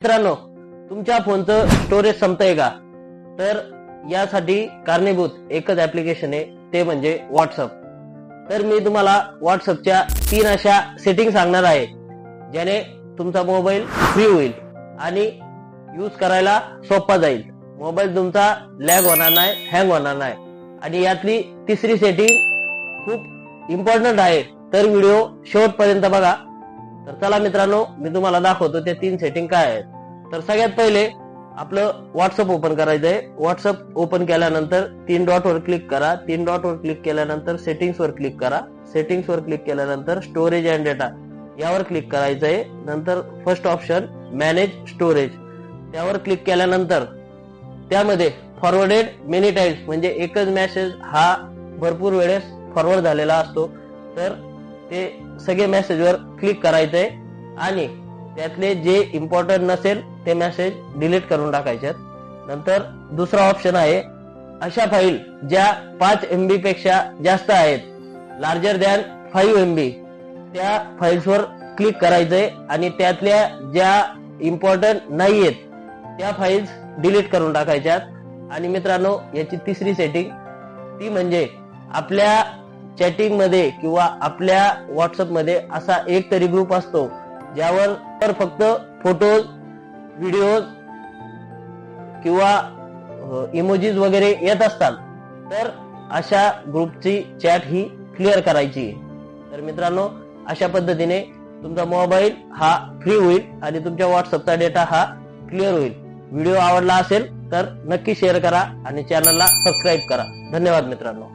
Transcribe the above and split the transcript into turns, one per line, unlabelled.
मित्रांनो, तुमच्या फोनचं स्टोरेज संपतंय का? तर यासाठी कारणीभूत एकच ऍप्लिकेशन आहे, ते म्हणजे व्हॉट्सअप. तर मी तुम्हाला व्हॉट्सअपच्या 3 अशा सेटिंग सांगणार आहे, ज्याने तुमचा मोबाईल फ्री होईल आणि यूज करायला सोपा जाईल. मोबाईल तुमचा लॅग होणार नाही, हँग होणार नाही. आणि यातली तिसरी सेटिंग खूप इम्पॉर्टंट आहे, तर व्हिडिओ शेवटपर्यंत बघा. तर चला मित्रांनो, मी तुम्हाला दाखवतो ते 3 सेटिंग काय आहेत. तर सगळ्यात पहिले आपलं व्हॉट्सअप ओपन करायचंय. व्हॉट्सअप ओपन केल्यानंतर 3 डॉट वर क्लिक करा. 3 डॉट वर क्लिक केल्यानंतर सेटिंग्स वर क्लिक करा. सेटिंग्स वर क्लिक केल्यानंतर स्टोरेज अँड डेटा यावर क्लिक करायचंय. नंतर फर्स्ट ऑप्शन मॅनेज स्टोरेज त्यावर क्लिक केल्यानंतर त्यामध्ये फॉरवर्डेड मेनी टाइम्स म्हणजे एकच मेसेज हा भरपूर वेळेस फॉरवर्ड झालेला असतो, तर ते सगळे मेसेजवर क्लिक करायचंय आणि त्यातले जे इम्पॉर्टंट नसेल ते मेसेज डिलीट करून टाकायचे. नंतर दुसरा ऑप्शन आहे अशा फाईल ज्या 5 MB पेक्षा जास्त आहेत, लार्जर दॅन 5 MB, त्या फाईल्सवर क्लिक करायचंय आणि त्यातल्या ज्या इम्पॉर्टंट नाहीयेत त्या फाईल्स डिलीट करून टाकायच्यात. आणि मित्रांनो, याची तिसरी सेटिंग ती म्हणजे आपल्या चॅटिंग मध्ये किंवा आपल्या व्हॉट्सअप मध्ये असा एक तरी ग्रुप असतो ज्यावर तर फक्त फोटोज, व्हिडिओज किंवा इमोजीज वगैरे येत असतात, तर अशा ग्रुपची चॅट ही क्लिअर करायची. तर मित्रांनो, अशा पद्धतीने तुमचा मोबाईल हा फ्री होईल आणि तुमच्या व्हॉट्सअपचा डेटा हा क्लिअर होईल. व्हिडिओ आवडला असेल तर नक्की शेअर करा आणि चॅनलला सबस्क्राईब करा. धन्यवाद मित्रांनो.